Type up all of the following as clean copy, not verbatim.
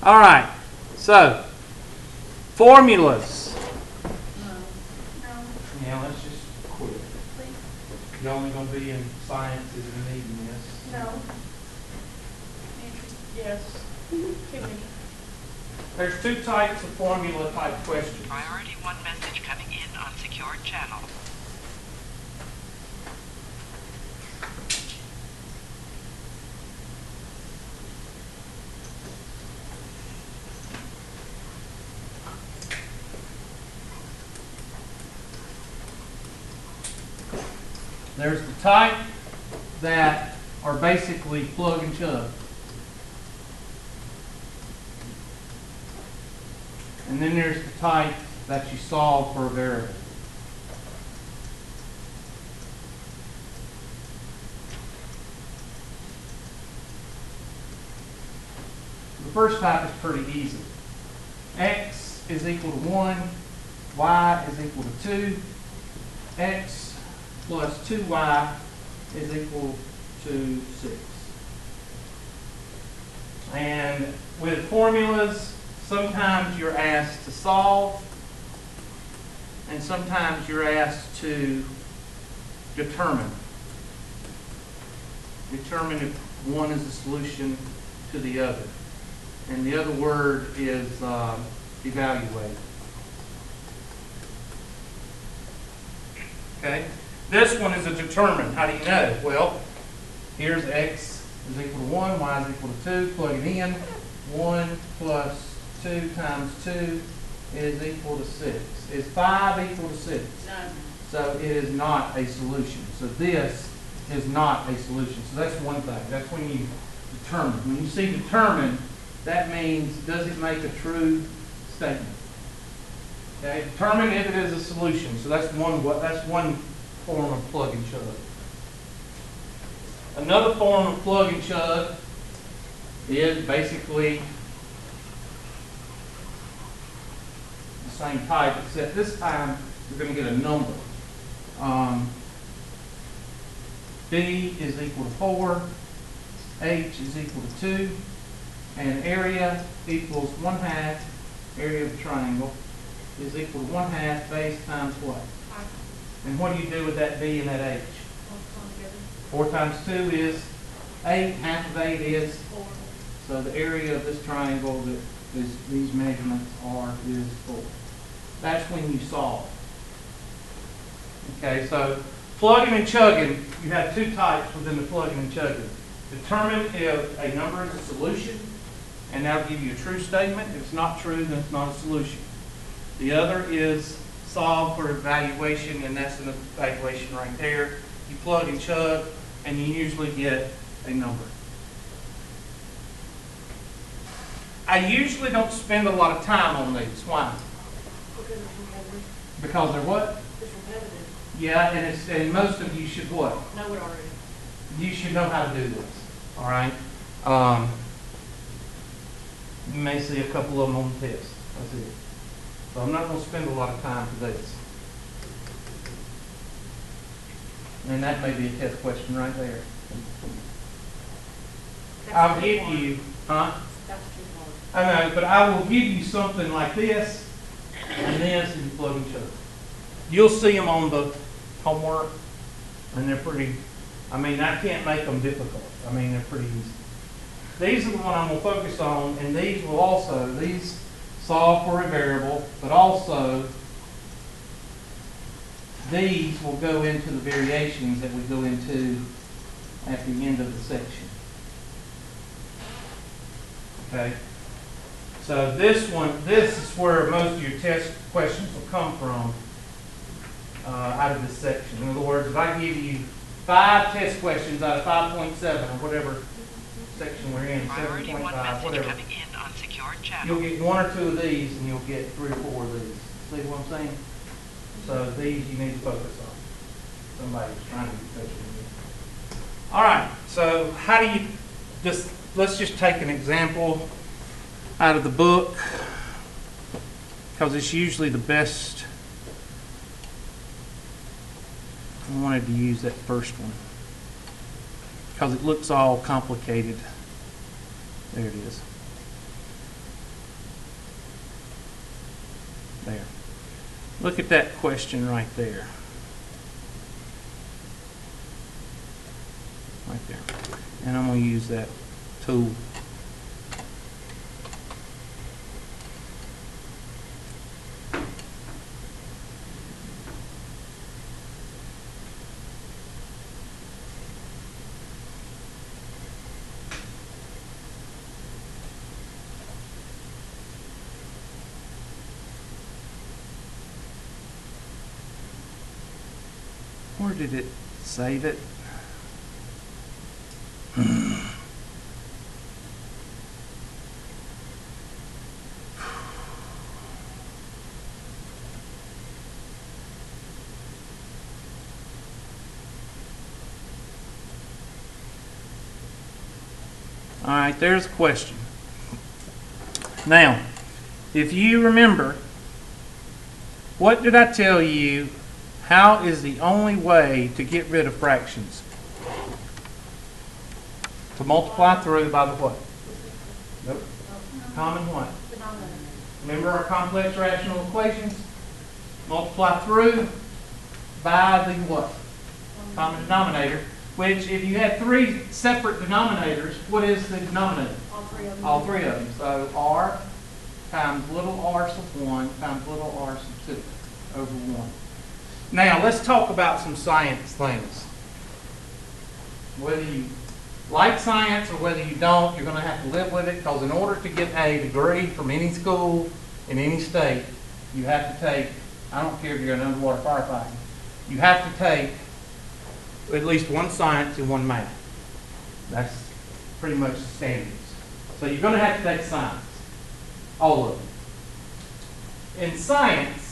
All right, so formulas. No. Yeah, let's just quit. Please. You're only going to be in sciences and needing this. No. Yes. Too many. There's two types of formula type questions. Priority 1 message coming in on secured channel. There's the type that are basically plug and chug. And then there's the type that you solve for a variable. The first type is pretty easy. X is equal to 1, y is equal to 2, x plus 2y is equal to 6. And with formulas, sometimes you're asked to solve, and sometimes you're asked to determine. Determine if one is a solution to the other. And the other word is evaluate. Okay? This one is a determine. How do you know? Well, here's x is equal to 1, y is equal to 2. Plug it in. 1 plus 2 times 2 is equal to 6. Is 5 equal to 6? No. So it is not a solution. So this is not a solution. So that's one thing. That's when you determine. When you see determine, that means does it make a true statement? Okay, determine if it is a solution. So that's one form of plug and chug. Another form of plug and chug is basically the same type, except this time you're going to get a number. B is equal to 4, H is equal to 2, and area equals 1/2, area of the triangle is equal to 1/2 base times what? And what do you do with that B and that H? 4 times 2 is 8, half of 8 is 4. So the area of this triangle that these measurements are is 4. That's when you solve. Okay, so plugging and chugging, you have two types within the plugging and chugging. Determine if a number is a solution, and that'll give you a true statement. If it's not true, then it's not a solution. The other is solve for evaluation, and that's an evaluation right there. You plug and chug, and you usually get a number. I usually don't spend a lot of time on these. Why? Because it's repetitive. Because they're what? It's repetitive. Yeah, and most of you should what? Know it already. You should know how to do this. All right. You may see a couple of them on the test. That's it. So I'm not going to spend a lot of time for this. And that may be a test question right there. I'll give you, huh? That's too hard. I know, but I will give you something like this and this, and you plug and chug. You'll see them on the homework, and they're pretty, I mean, I can't make them difficult. I mean, they're pretty easy. These are the one I'm going to focus on, and these will also, these solve for a variable, but also these will go into the variations that we go into at the end of the section. Okay? So this is where most of your test questions will come from out of this section. In other words, if I give you 5 test questions out of 5.7 or whatever section we're in, Priority 1 7.5, message whatever, coming in on secured channel. you'll get 1 or 2 of these and you'll get 3 or 4 of these. See what I'm saying? So these you need to focus on. Somebody's trying to be patient with you. All right, so how do you let's just take an example out of the book, because it's usually the best. I wanted to use that first one because it looks all complicated. There it is. Look at that question right there. Right there. And I'm going to use that tool. Where did it save it? All right, there's a question. Now, if you remember, what did I tell you? How is the only way to get rid of fractions? To multiply through by the what? Nope. Common what? Denominator. Remember our complex rational equations? Multiply through by the what? Common denominator. Which, if you had three separate denominators, what is the denominator? All three of them. All three of them. So r times little r sub 1 times little r sub 2 over 1. Now, let's talk about some science things. Whether you like science or whether you don't, you're going to have to live with it, because in order to get a degree from any school in any state, you have to take, I don't care if you're an underwater firefighter, you have to take at least one science and one math. That's pretty much the standards. So you're going to have to take science, all of them. In science,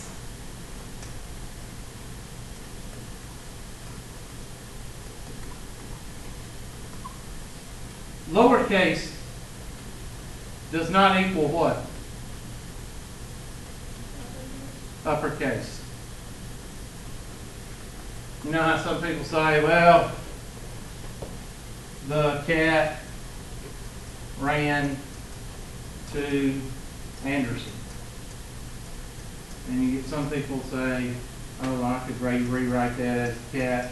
lowercase does not equal what? Uppercase. You know how some people say, well, the cat ran to Anderson. And you get some people say, oh, I could rewrite that as the cat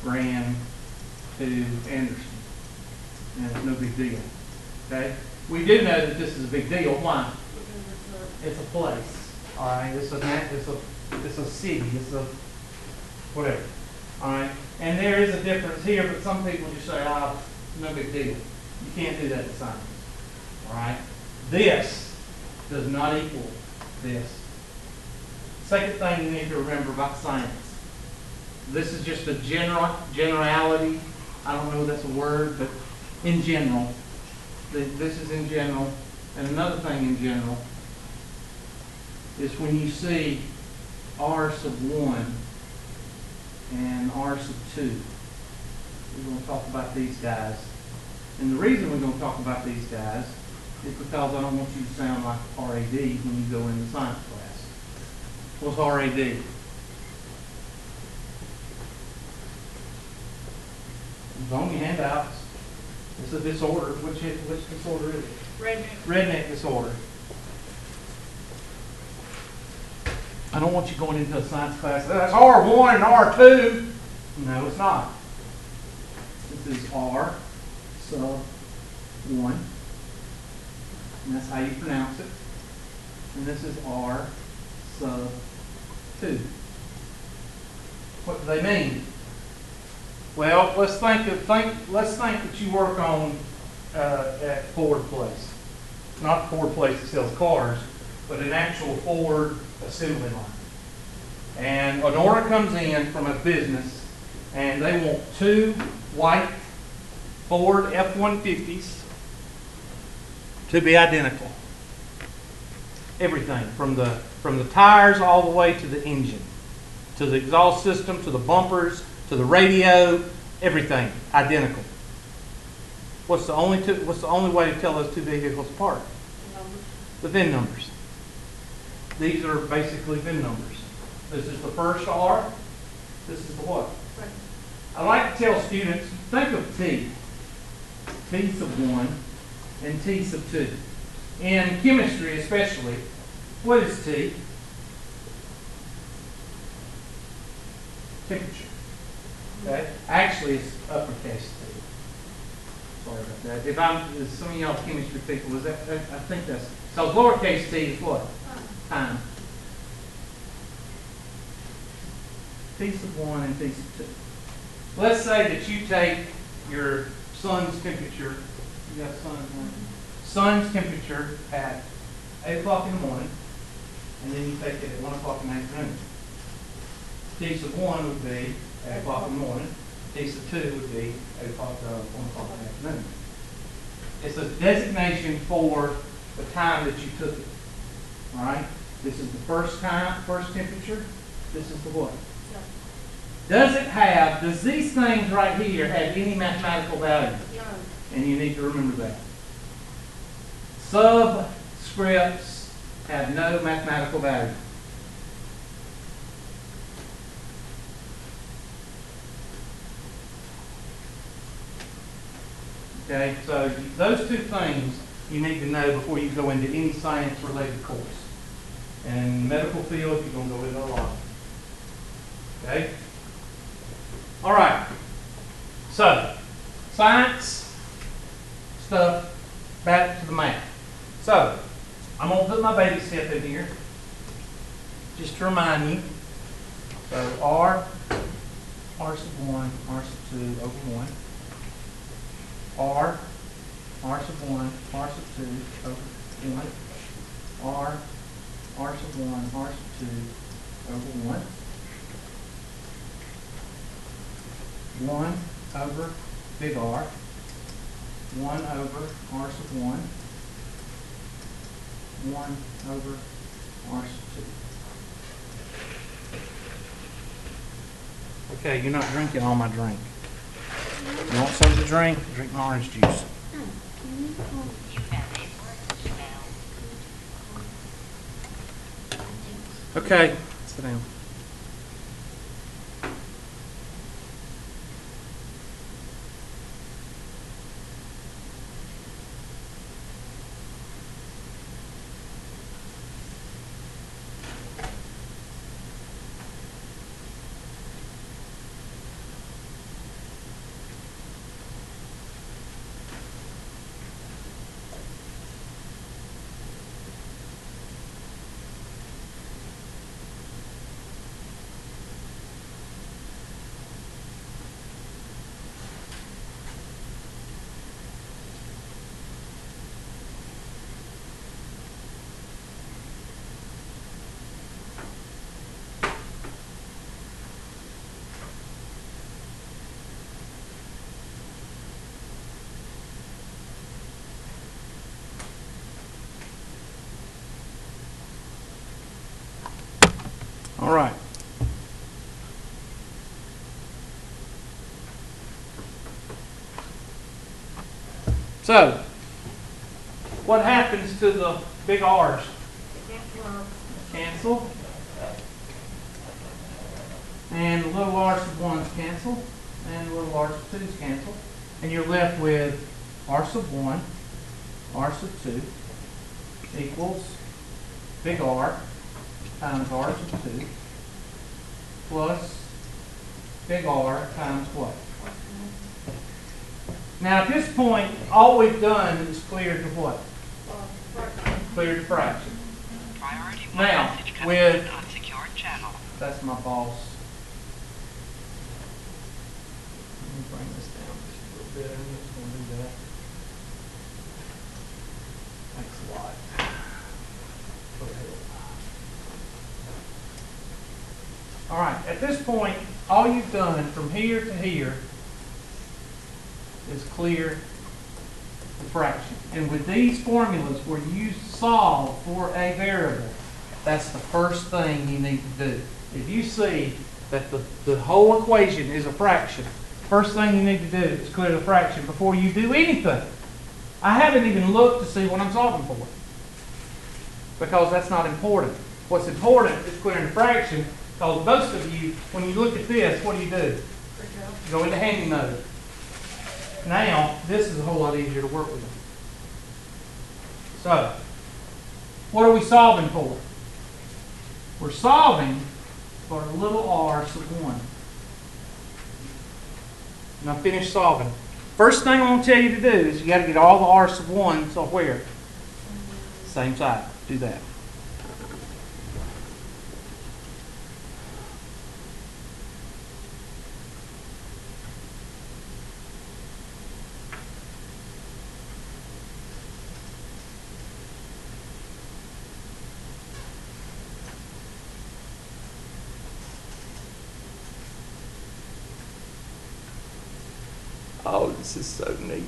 ran to Anderson. And it's no big deal. Okay? We do know that this is a big deal. Why? It's a place. All right? It's a city. It's a whatever. All right? And there is a difference here, but some people just say, oh, no big deal. You can't do that in science. All right? This does not equal this. Second thing you need to remember about science. This is just a generality. I don't know if that's a word, but in general. This is in general. And another thing in general is when you see r sub 1 and r sub 2. We're going to talk about these guys. And the reason we're going to talk about these guys is because I don't want you to sound like RAD when you go into science class. What's RAD? It's on your handouts. It's a disorder. Which disorder is it? Redneck disorder. I don't want you going into a science class. That's R1 and R2. No, it's not. This is R sub 1. And that's how you pronounce it. And this is R sub 2. What do they mean? Well, let's think that you work on at Ford Place. Not Ford Place that sells cars, but an actual Ford assembly line. And an order comes in from a business, and they want 2 white Ford F-150s to be identical. Everything from the tires all the way to the engine, to the exhaust system, to the bumpers, to the radio, everything identical. What's the only way to tell those two vehicles apart? The VIN numbers. These are basically VIN numbers. This is the first R. This is the what? I like to tell students, think of T. T sub 1 and T sub 2. In chemistry especially, what is T? temperature. Okay? Actually, it's uppercase T. Sorry about that. If some of y'all chemistry people, I think that's, so lowercase t is what? Time. T sub 1 and T sub 2. Let's say that you take your sun's temperature, you got sun's temperature at 8 o'clock in the morning, and then you take it at 1 o'clock in the afternoon. T sub 1 would be 8 o'clock in the morning. T sub 2 would be 1 o'clock in the afternoon. It's a designation for the time that you took it. All right? This is the first temperature. This is the what? Does these things right here have any mathematical value? No. And you need to remember that. Subscripts have no mathematical value. Okay, so those two things you need to know before you go into any science-related course. And in the medical field, you're going to go into a lot. Okay? All right. So, science stuff, back to the math. So, I'm going to put my baby step in here, just to remind you. So, R sub 1, R sub 2 over 1. R sub 1, R sub 2 over 1. R sub 1, R sub 2 over 1. 1 over big R. 1 over R sub 1. 1 over R sub 2. Okay, you're not drinking all my drink. You want something to drink? Drink my orange juice. You have a word spell. Okay, sit down. All right. So, what happens to the big R's? Cancel. And the little R sub 1's cancel. And the little R sub 2's cancel. And you're left with R sub 1, R sub 2 equals big R times R sub 2 plus big R times what? Now at this point, all we've done is cleared the what? Cleared the fraction. Priority 1 Now, message coming with- in on secure channel. That's my boss. Let me bring this down just a little bit. I'm just going to do that. Thanks a lot. Go ahead. All right, at this point, all you've done from here to here is clear the fraction. And with these formulas where you solve for a variable, that's the first thing you need to do. If you see that the whole equation is a fraction, first thing you need to do is clear the fraction before you do anything. I haven't even looked to see what I'm solving for, because that's not important. What's important is clearing the fraction, because most of you, when you look at this, what do? You go into handy mode. Now, this is a whole lot easier to work with. So, what are we solving for? We're solving for little r sub 1. And I finished solving. First thing I'm going to tell you to do is you got to get all the R sub 1 so where? Same side. Do that. Oh, this is so neat.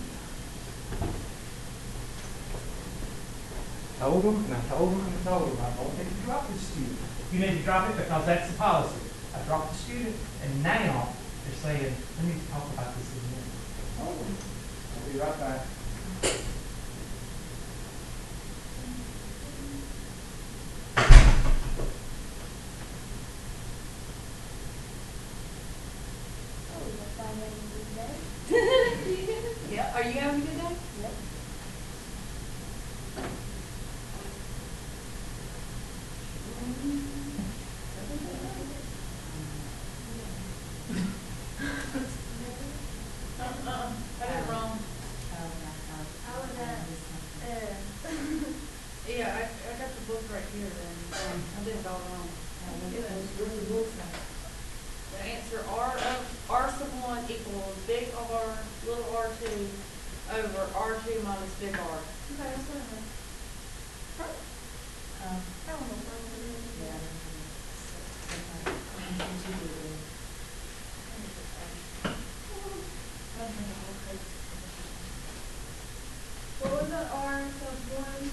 Told them, and I told them, and I told them, I don't think you drop this student. You need to drop it because that's the policy. I dropped the student, and now they're saying, let me talk about this again. Told them. I'll be right back. Yeah, are you having a good day? Yep. I did it wrong. I was at, yeah, I got the book right here, and I did it all wrong. Where's the book now? The answer R sub 1 equals big R, little r2 over r2 minus big R. Okay, that's what I heard. I don't know what it is. What was that R sub 1?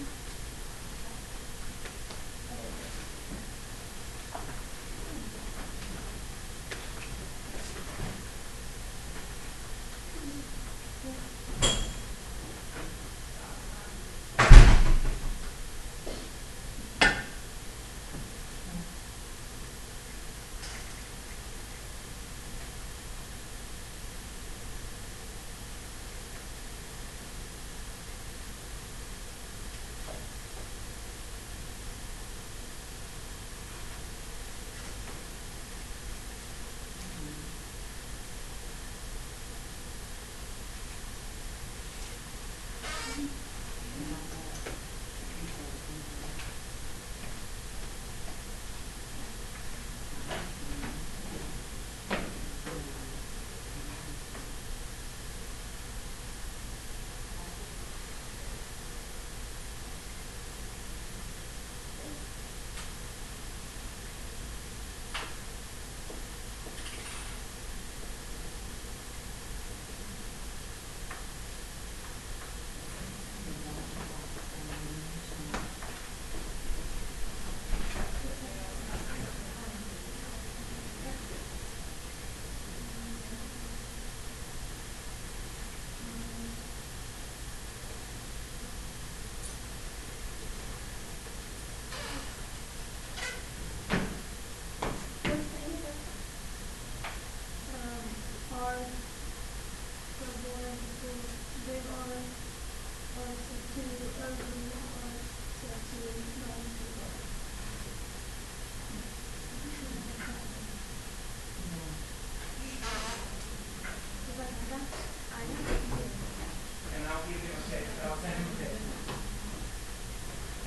And I'll give you a text. I'll send him a text.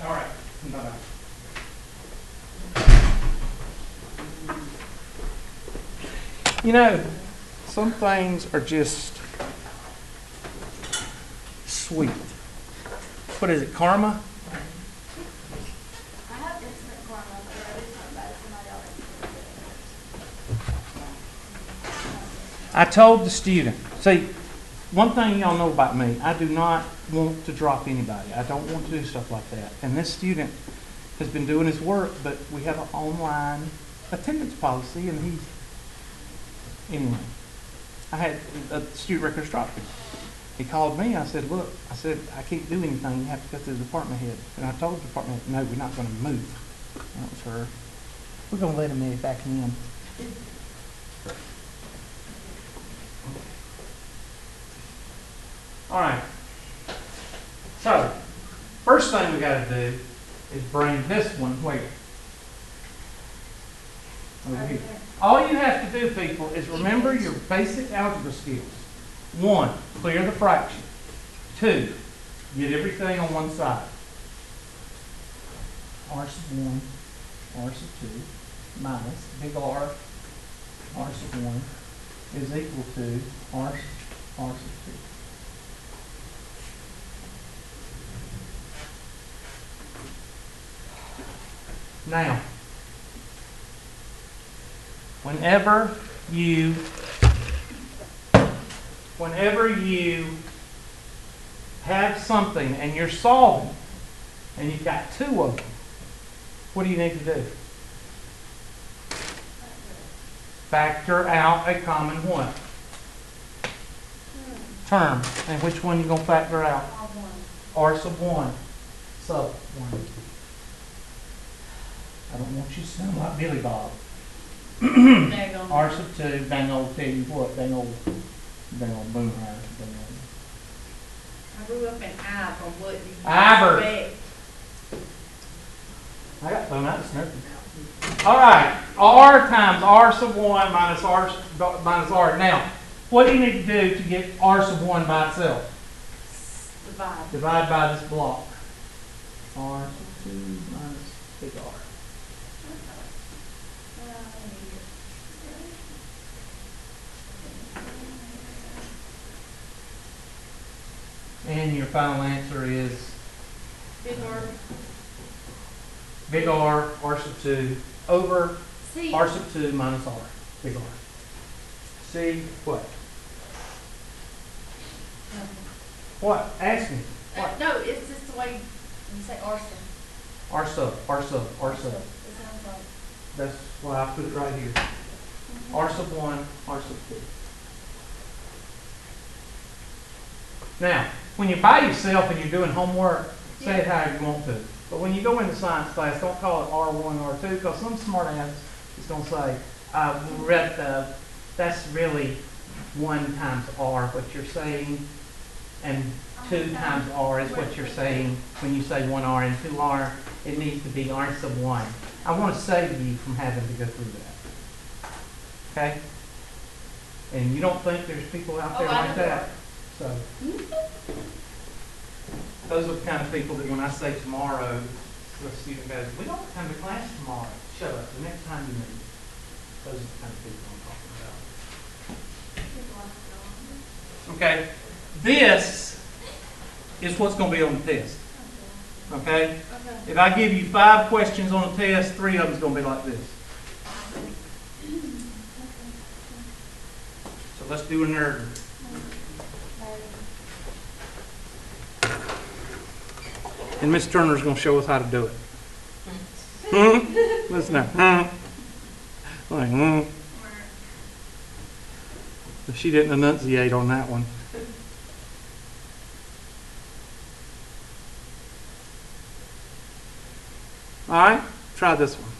All right. Bye-bye. You know, some things are just sweet. What is it, karma? I have instant karma, but I did something bad to somebody else. I told the student, see, one thing y'all know about me, I do not want to drop anybody. I don't want to do stuff like that. And this student has been doing his work, but we have an online attendance policy, and he's, anyway. I had a student records dropped him. He called me, I said, look, I said, I can't do anything, you have to go to the department head. And I told the department head, no, we're not going to move. That was her. We're going to let him back in. All right. So, first thing we got to do is bring this one where? Over here. All you have to do, people, is remember your basic algebra skills. 1, clear the fraction. 2, get everything on one side. R sub 1, R sub 2, minus big R, R sub 1, is equal to R sub 2. Now, whenever you have something and you're solving, and you've got 2 of them, what do you need to do? Factor out a common what? Term. And which one you going to factor out? R sub 1. Sub 1. I don't want you to sound like Billy Bob. R sub 2, bang old, tell you what, bang old boomerang. I grew up in I from what you Ivor. expect. I got thrown out of Snooki. All right, R times R sub 1 minus R. Now, what do you need to do to get R sub 1 by itself? Divide. Divide by this block. R sub 2 minus big R. And your final answer is Big R. big R, R sub 2, over C. R sub 2 minus R, big R. See what? What? Ask me. What? No, it's just the way you say arson. R sub, R sub, R sub. It sounds like. That's why I put it right here. R sub 1, R sub 2. Now, when you're by yourself and you're doing homework, say it however you want to. But when you go into science class, don't call it R1, R2, because some smart ass is going to say, that's really 1 times R, what you're saying, and 2 times R is what you're saying when you say 1R and 2R. It needs to be R sub 1. I want to save you from having to go through that. Okay? And you don't think there's people out there like that? So, those are the kind of people that when I say tomorrow, the student goes, we don't come to class tomorrow. Shut up. The next time you meet. Those are the kind of people I'm talking about. Okay. This is what's going to be on the test. Okay? If I give you 5 questions on the test, 3 of them is going to be like this. So let's do a nerd. And Miss Turner's going to show us how to do it. Listen now. Like, She didn't enunciate on that one. All right, try this one.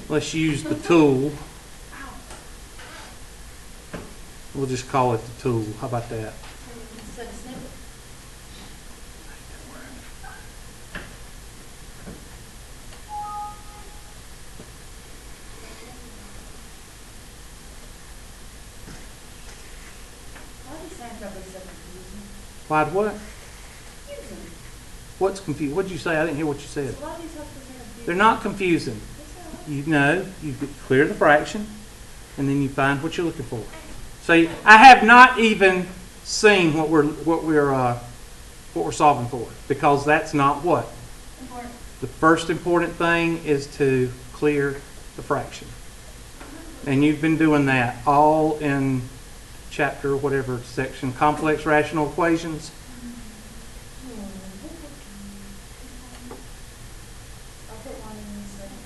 Let's use the tool. We'll just call it the tool. How about that? Instead of snippet. Why do sound probably so confusing? Why what? Confusing. What's confused? What did you say? I didn't hear what you said. So why do these have to be confusing? They're not confusing. You know, you clear the fraction, and then you find what you're looking for. See, I have not even seen what we're solving for, because that's not what. Important. The first important thing is to clear the fraction, and you've been doing that all in chapter whatever section, complex rational equations. I'll put one in this second.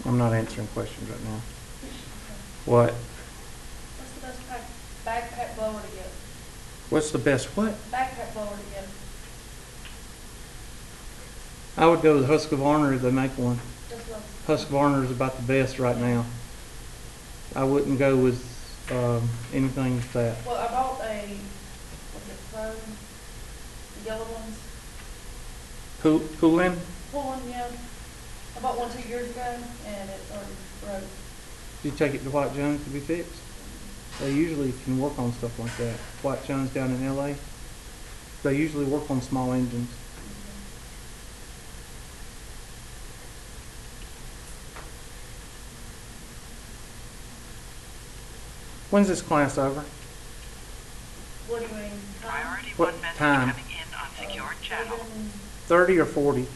I'm not answering questions right now. What? What's the best backpack blower to get? What's the best what? Backpack blower to get? I would go with Husqvarna if they make one. Just what? Husqvarna is about the best right now. I wouldn't go with anything with that. Well, I bought what's it, Pro, the yellow ones. Poolin? Pulling, yeah. I bought one 2 years ago, and it already broke. Did you take it to White Jones to be fixed? They usually can work on stuff like that. White Jones down in LA. They usually work on small engines. When's this class over? What do you mean? Priority What 1 message time? coming in on secured channel. 30 or 40?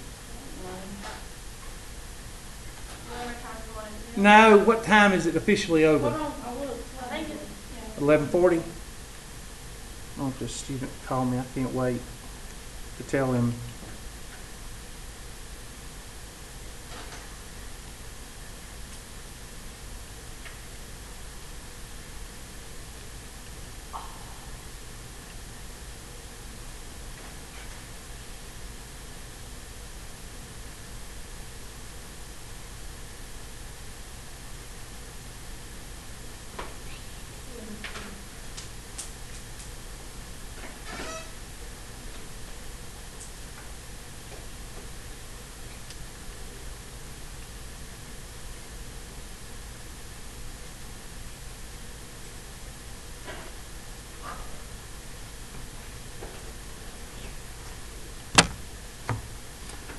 No, what time is it officially Hold over? on, I will. I think it's, 11:40? Oh, if this student call me, I can't wait to tell him.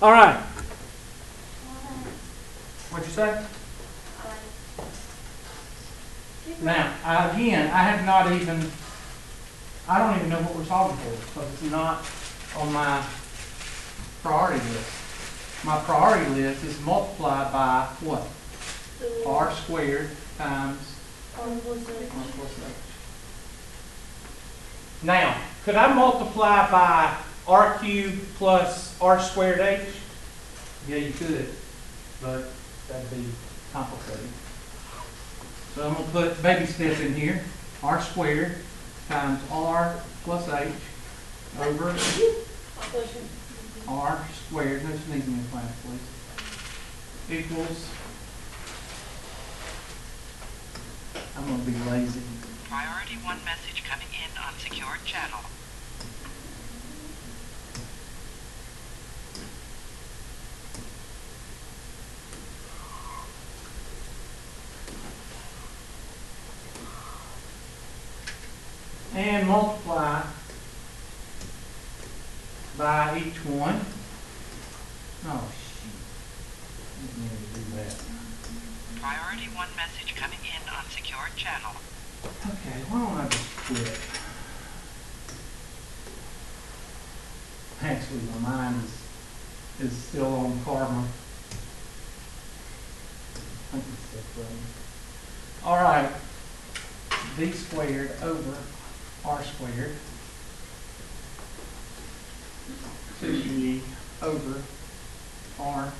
All right. What'd you say? Now, again, I don't even know what we're solving for because it's not on my priority list. My priority list is multiplied by what? R squared times R plus H. Now, could I multiply by R cubed plus R squared H? Yeah, you could, but that'd be complicated. So I'm going to put baby step in here. R squared times R plus H over R squared. No sneezing in class, please. Equals. I'm going to be lazy. Priority 1 message coming in on secured channel. And multiply by each one. Oh, shoot. Didn't mean to do that. Priority 1 message coming in on secured channel. Okay, why don't I just quit? Actually, my mind is still on karma. I think it's so funny. All right. B squared over R squared 2B over R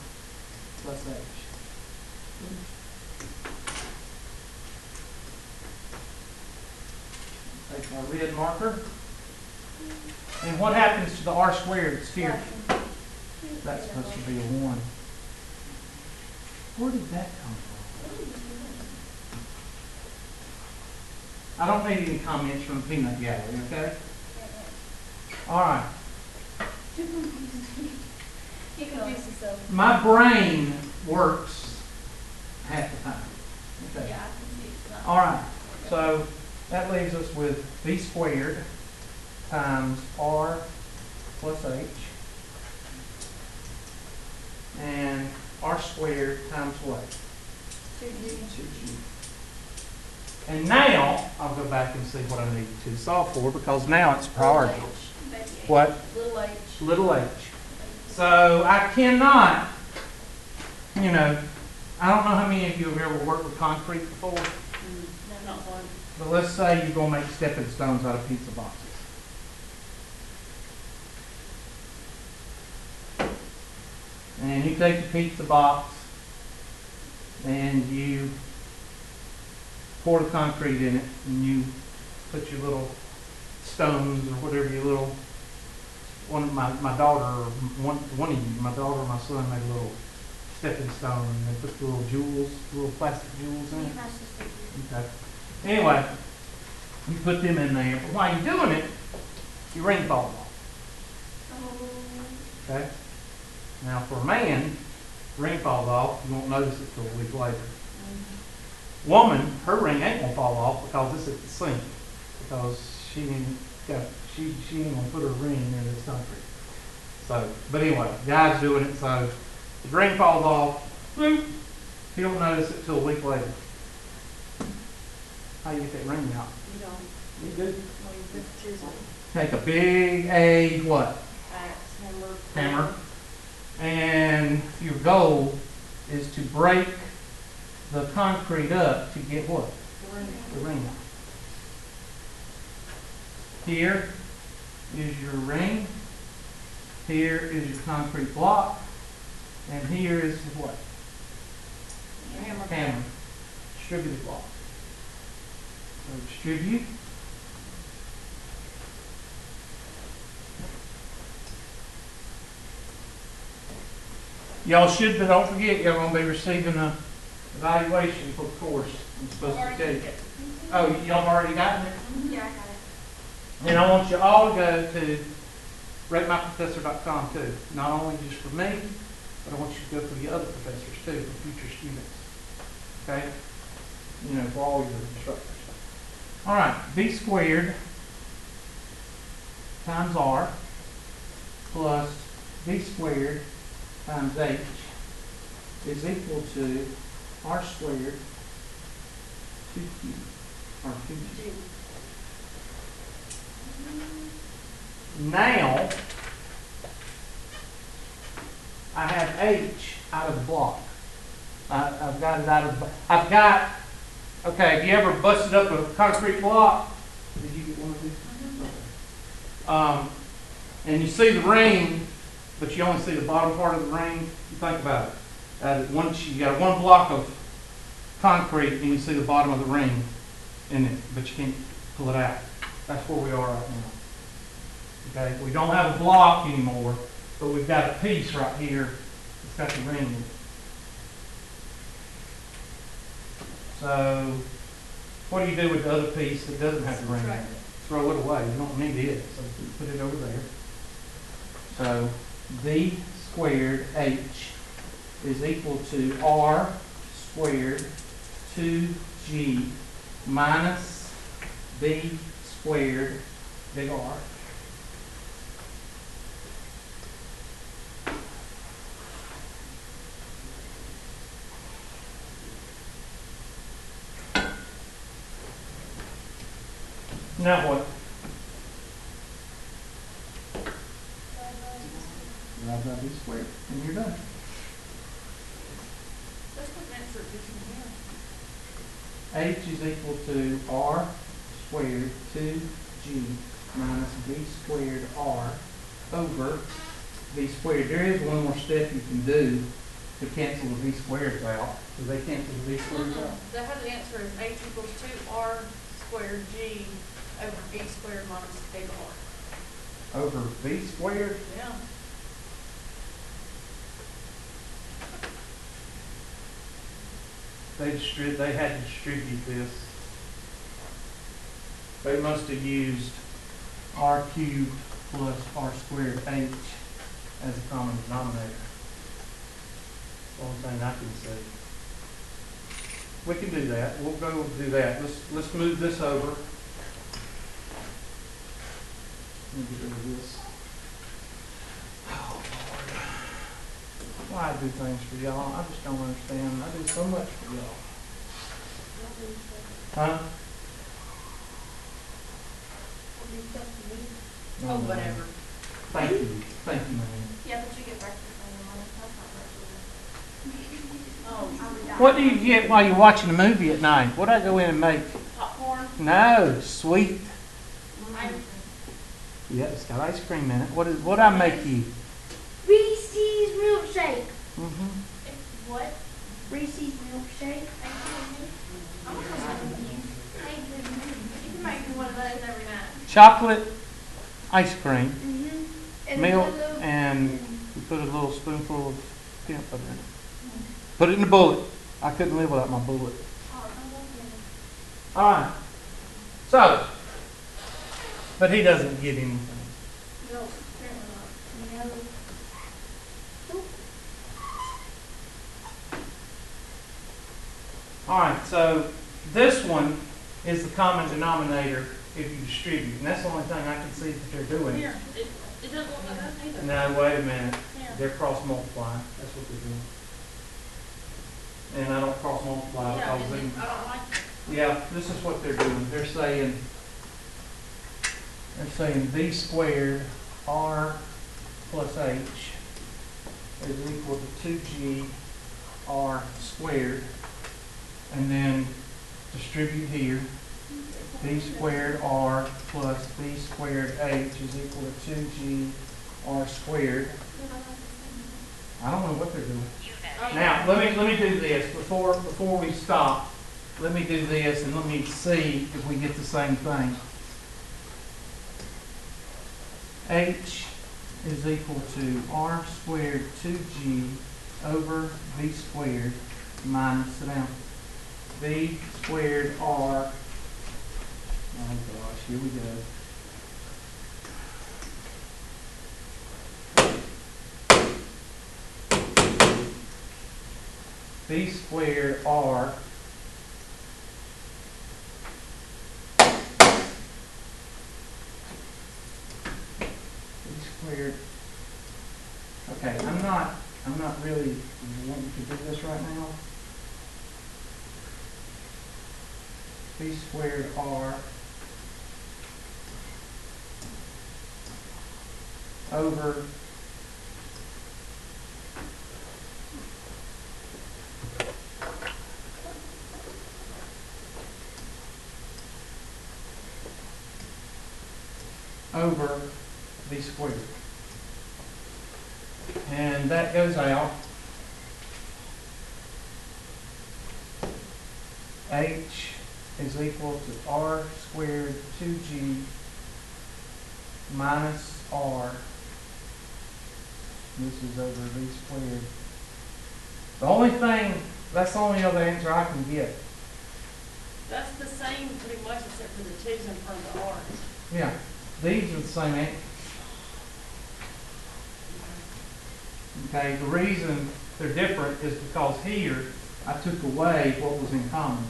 plus H. Take my red marker. And what happens to the R squared? It's here. That's supposed to be a 1. Where did that come from? I don't need any comments from Peanut Gallery, okay? All right. You confuse yourself. My brain works half the time. Okay. Yeah, I can see it's All right. So that leaves us with B squared times R plus H and R squared times what? 2G. And now, I'll go back and see what I need to solve for because now it's priority. What? Little h. Little h. So I cannot, I don't know how many of you have ever worked with concrete before, No, not one. but let's say you're going to make stepping stones out of pizza boxes. And you take the pizza box, and you pour the concrete in it, and you put your little stones or whatever your little, my daughter, or one of you, my daughter or my son made a little stepping stone, and they put the little jewels, little plastic jewels in it. Okay. Anyway, you put them in there, but while you're doing it, your ring falls off. Okay? Now, for a man, ring falls off, you won't notice it till a week later. Woman, her ring ain't gonna fall off because it's at the sink, because she ain't gonna put her ring in this concrete. So, but anyway, guy's doing it, so the ring falls off, bloop, you don't notice it till a week later. How you get that ring out? You don't, You do. well, you put the chisel, Take a big what? axe, Hammer. And your goal is to break the concrete up to get what? The ring out. Here is your ring. Here is your concrete block. And here is what? Hammer. Distributed block. So distribute. Y'all should, but don't forget, y'all gonna be receiving a evaluation for the course and specification. Oh, y'all already gotten it? Yeah, I got it. And I want you all to go to ratemyprofessor.com too. Not only just for me, but I want you to go for the other professors too, for future students. Okay? You know, for all your instructors. All right, b squared times r plus b squared times h is equal to r squared 2q, or 2g. Now, I have h out of the block. I've got it out of the, okay, have you ever busted up a concrete block? Did you get one of these? Okay. And you see the ring, but you only see the bottom part of the ring. You think about it. Once you got one block of concrete and you see the bottom of the ring in it, but you can't pull it out. That's where we are right now. Okay, we don't have a block anymore, but we've got a piece right here that's got the ring in it. So, what do you do with the other piece that doesn't have the ring in it? Throw it away. You don't need it, so you put it over there. So, b squared h is equal to r squared 2g minus b squared big R. Now what? Divide by b squared, and you're done. Let's put an answer addition here. H is equal to r squared 2g minus b squared r over b squared. There is one more step you can do to cancel the b squareds out. Do they cancel the b squareds out? The other answer is h equals 2r squared g over b squared minus big R. Over b squared? Yeah. They had to distribute this. They must have used r cubed plus r squared h as a common denominator. That's the only thing I can see. We can do that. We'll go do that. Let's move this over. Let me get rid of this. Oh, Lord. Why I do things for y'all? I just don't understand. I do so much for y'all. Huh? Oh, whatever. Thank you. Thank you, man. Yeah, but you get breakfast on your money. That's not breakfast. Oh, What do you get while you're watching a movie at night? What do I go in and make? popcorn. No, sweet. I Yeah, it's got ice cream in it. What I make you? Reese's milkshake. Mm-hmm. what? Reese's milkshake. You can make me one of those every night. Chocolate ice cream, Mm-hmm. milk, and you put a little spoonful of peanut butter in it. Put it in the bullet. I couldn't live without my bullet. All right. So, but he doesn't get anything. No, apparently not. No. All right. So this one is the common denominator if you distribute, and that's the only thing I can see that they're doing. Here, it doesn't look like that either. No, wait a minute. Here. They're cross multiplying. That's what they're doing. And I don't cross multiply Yeah, because and I don't like it. yeah, this is what they're doing. They're saying v squared r plus h is equal to 2g r squared, and then distribute here. V squared r plus v squared h is equal to 2g r squared. I don't know what they're doing. Now, let me do this before we stop. Let me do this and let me see if we get the same thing. H is equal to r squared 2g over v squared minus, sit down, v squared r, oh gosh, here we go. V squared r squared. Okay, I'm not really wanting to do this right now. V squared r over v squared. And that goes out. H is equal to r squared 2g minus r. This is over v squared. The only thing, that's the only other answer I can get. That's the same pretty much except for the twos in front of the R's. Yeah, these are the same answer. Okay, the reason they're different is because here I took away what was in common.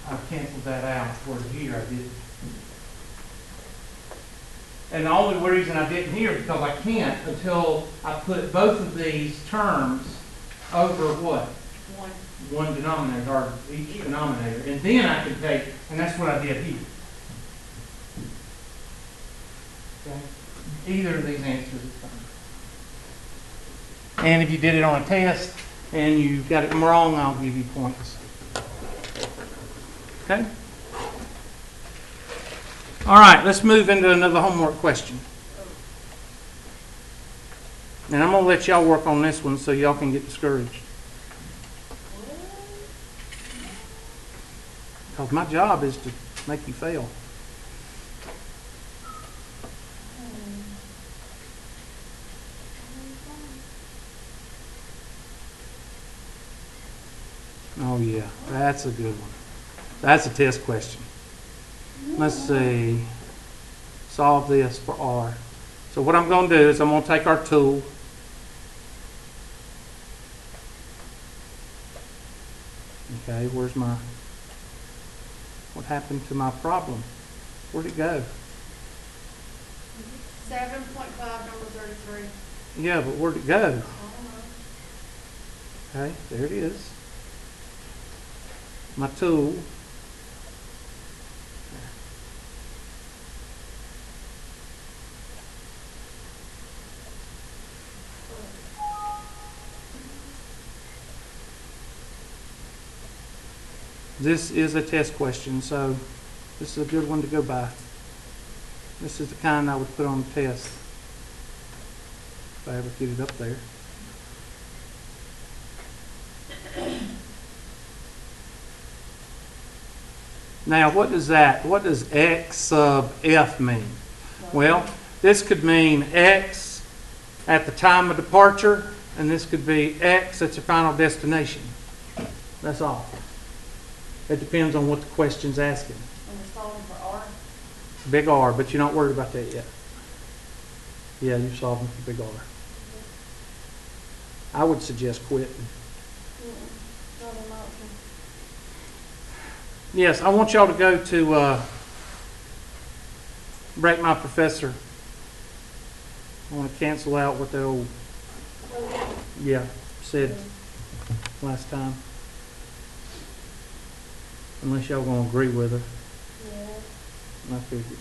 I canceled that out, where here I didn't. And the only reason I didn't here is because I can't until I put both of these terms over what? One denominator, or each denominator. And then I can take, and that's what I did here. Okay? Either of these answers is fine. And if you did it on a test and you got it wrong, I'll give you points. Okay? All right, let's move into another homework question. And I'm going to let y'all work on this one so y'all can get discouraged. Because my job is to make you fail. Oh yeah, that's a good one. That's a test question. Let's see. Solve this for R. So what I'm going to do is I'm going to take our tool. Okay, where's my... What happened to my problem? Where'd it go? 7.5, number 33. Yeah, but where'd it go? I don't know. Okay, there it is. My tool. This is a test question, so this is a good one to go by. This is the kind I would put on the test if I ever get it up there. Now, what does X sub F mean? Well, this could mean X at the time of departure, and this could be X at your final destination. That's all. It depends on what the question's asking. And we're solving for R. Big R, but you're not worried about that yet. Yeah, you're solving for big R. I would suggest quitting. Not an option. Yes, I want y'all to go to Break My Professor. I want to cancel out what the old, said last time. Unless y'all gonna agree with her. Yeah. I figured.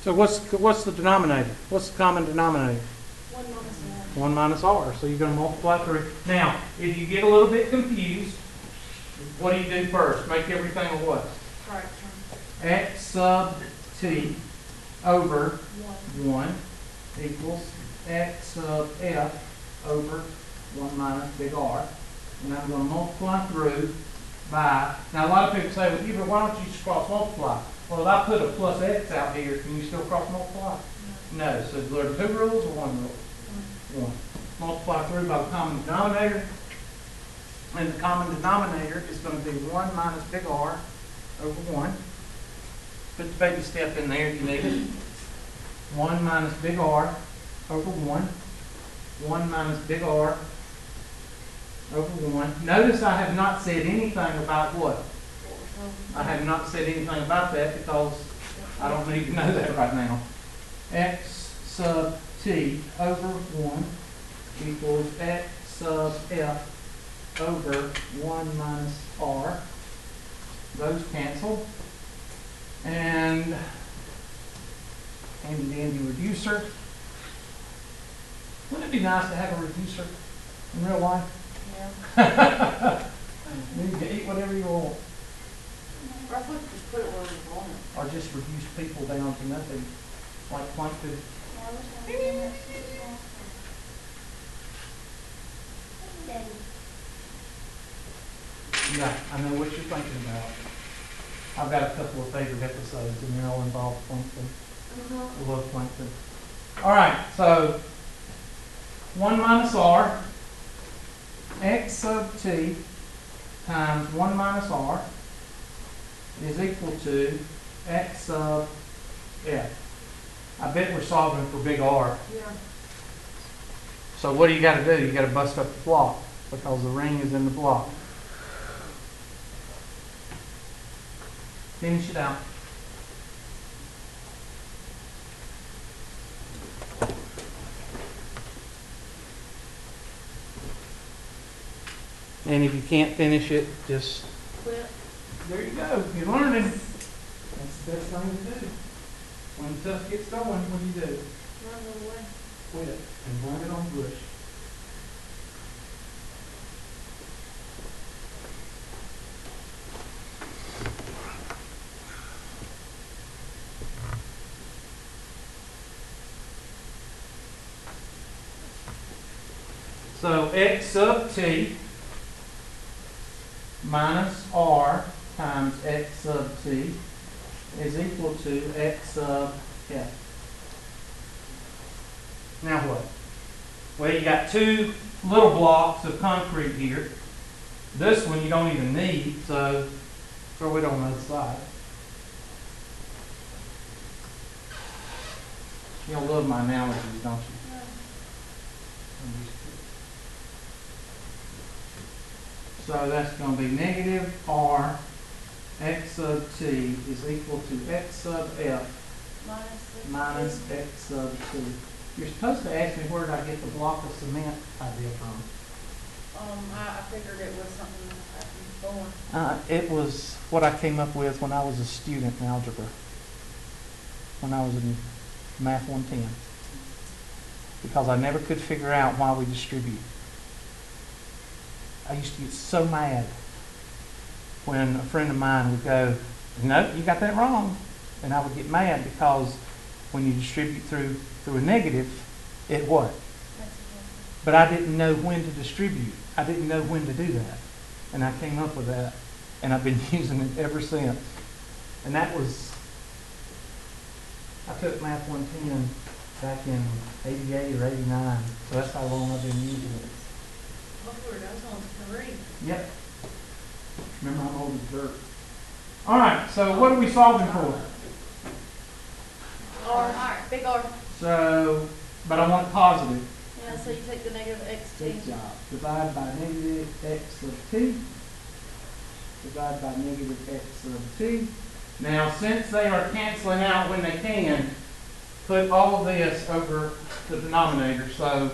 So what's the denominator? What's the common denominator? 1 minus 1 minus R. So you're going to multiply through. Now, if you get a little bit confused, what do you do first? Make everything a what? fraction. X sub t over 1. 1 equals X sub F over 1 minus big R. And I'm going to multiply through by, now a lot of people say, well, Hubert, why don't you just cross multiply? Well, if I put a plus X out here, can you still cross multiply? No. So there are 2 rules or 1 rule? 1. Multiply through by the common denominator. And the common denominator is going to be 1 minus big R over 1. Put the baby step in there if you need it. 1 minus big R over 1. 1 minus big R over 1. Notice I have not said anything about what? I have not said anything about that because I don't need to know that right now. X sub t over 1 equals X sub F over 1 minus R. Those cancel. And handy dandy reducer. Wouldn't it be nice to have a reducer in real life? Yeah. You can eat whatever you want. Or I would just put it where we want it. Or just reduce people down to nothing, like plankton. Yeah, I know what you're thinking about. I've got a couple of favorite episodes, and they all involve plankton. I love plankton. All right, so 1 minus R, X sub t times 1 minus R is equal to X sub F. I bet we're solving for big R. Yeah. So what do you got to do? You got to bust up the block because the ring is in the block. Finish it out. And if you can't finish it, just, Quit. there you go. You're learning. That's the best thing to do. When the stuff gets going, what do? Run away. Quit and burn it on bush. So X sub t minus R times X sub t is equal to X sub F. Now what? Well, you got 2 little blocks of concrete here. This one you don't even need, so throw it on the other side. You'll love my analogies, don't you? So that's going to be negative r x sub t is equal to x sub f minus x sub t. You're supposed to ask me where did I get the block of cement idea from. I figured it was something born. It was what I came up with when I was a student in algebra, when I was in Math 110, because I never could figure out why we distribute. I used to get so mad when a friend of mine would go, no, you got that wrong. And I would get mad because when you distribute through a negative, it what? But I didn't know when to distribute. I didn't know when to do that. And I came up with that, and I've been using it ever since. And that was, I took Math 110 back in 88 or 89, so that's how long I've been using it. Before I was on 3. Yep. Remember, I'm old as dirt. All right, so what are we solving for? R, big R. So, but I want positive. Yeah, so you take the negative xt. Good job. Divide by negative x of t. Divide by negative x of t. Now, since they are canceling out when they can, put all of this over the denominator. So,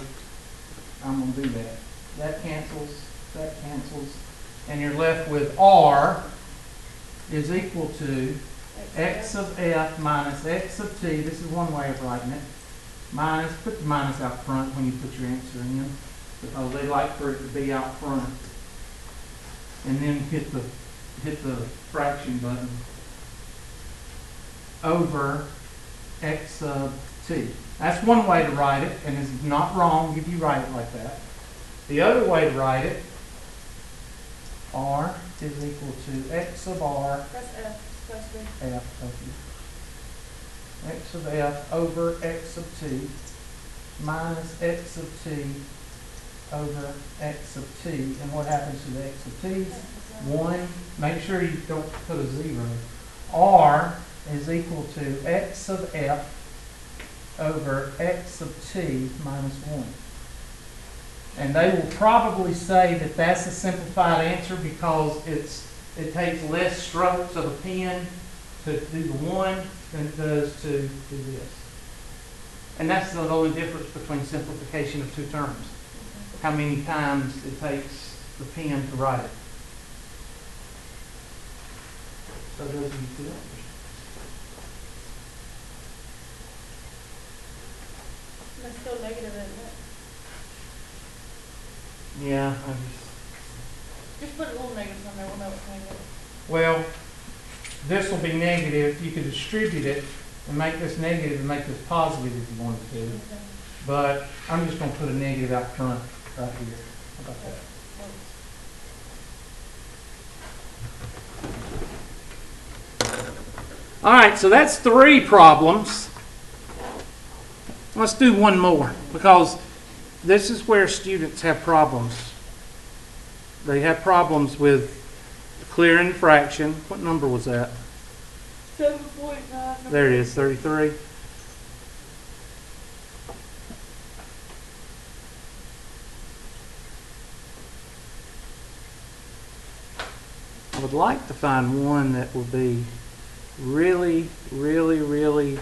I'm going to do that. That cancels, and you're left with r is equal to x of f minus x of t. This is one way of writing it. Minus, put the minus out front when you put your answer in, because they like for it to be out front. And then hit the fraction button over x sub t. That's one way to write it, and it's not wrong if you write it like that. The other way to write it, r is equal to x of r. Press F, supposed to be. F, okay. X of f over x of t minus x of t over x of t. And what happens to the x of t? 1. Make sure you don't put a 0. R is equal to x of f over x of t minus 1. And they will probably say that that's a simplified answer because it takes less strokes of a pen to do the 1 than it does to do this. And that's the only difference between simplification of two terms. How many times it takes the pen to write it. So those are your two answers. That's still negative, isn't it? Yeah, Just put a little negative on there, we'll know it's negative. well, this will be negative. You could distribute it and make this negative and make this positive if you wanted to. Okay. But I'm just going to put a negative out front right here. How about that? All right, so that's 3 problems. Let's do one more because this is where students have problems. They have problems with clearing the fraction. What number was that? 7.9. There it is, 33. I would like to find one that will be really, really, really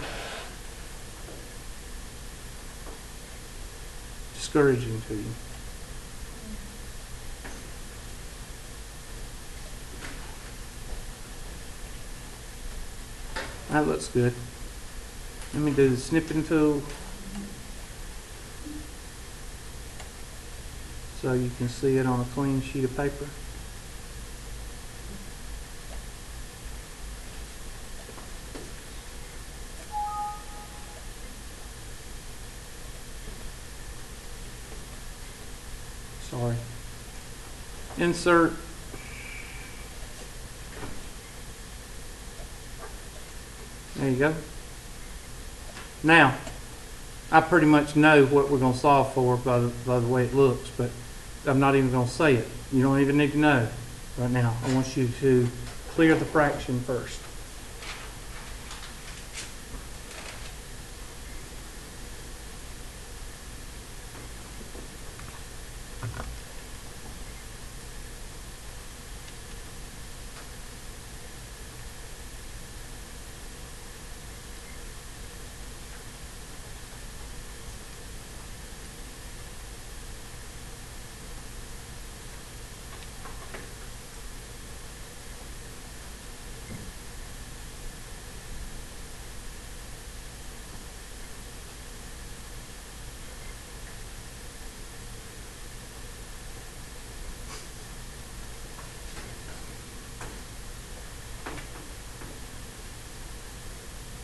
discouraging to you. That looks good. Let me do the snipping tool so you can see it on a clean sheet of paper. Sorry. Insert. There you go. Now, I pretty much know what we're going to solve for by the way it looks, but I'm not even going to say it. You don't even need to know right now. I want you to clear the fraction first.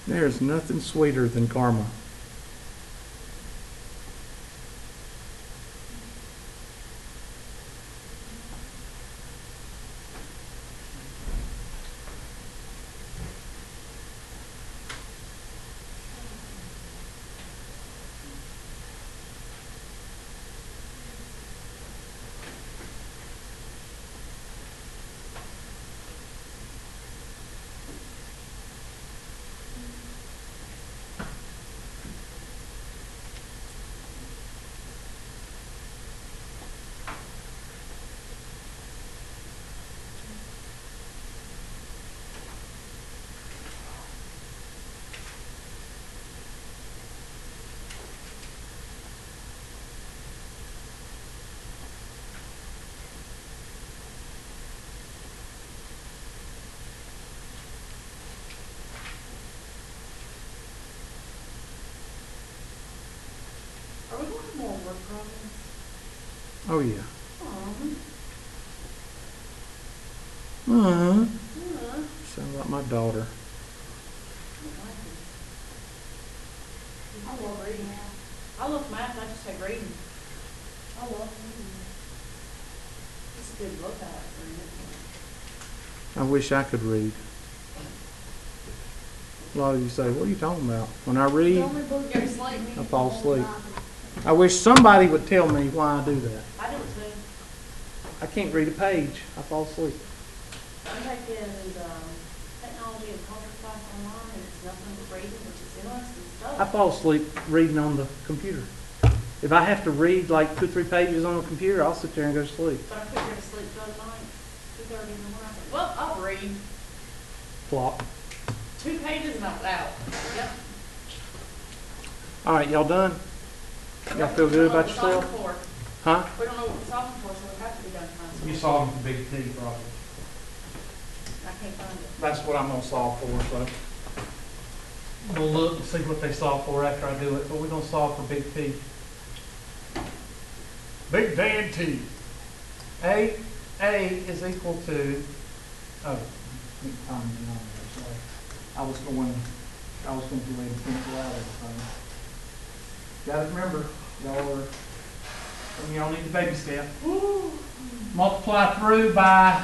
There's nothing sweeter than karma. Are we going to more work problems? Oh, yeah. Aw. Sound like my daughter. I love reading. I love math, I just hate reading. I love reading. It's a good book I like to read. I wish I could read. A lot of you say, what are you talking about? When I read, The only book you ever slate me. I fall asleep. I wish somebody would tell me why I do that. I do it too. I can't read a page. I fall asleep. I'm taking technology and culture class online, and it's nothing but reading, which is interesting stuff. I fall asleep reading on the computer. If I have to read like 2 or 3 pages on the computer, I'll sit there and go to sleep. But I couldn't go to sleep till night, 2:30 in the morning. I said, well, I'll read Plop. 2 pages and I'm out. Yep. All right, y'all done? Y'all feel good about We don't know what yourself? we're solving for. Huh? We don't know what we're solving for, so we have to be done trying to You solve solving the big T problem. it. I can't find it. That's what I'm gonna solve for, so. We'll look and see what they solve for after I do it, but we're gonna solve for big T. Big Dan T. A is equal to, oh, sorry. I was going to go ahead and cancel out everything. Gotta remember, y'all need the baby step. Multiply through by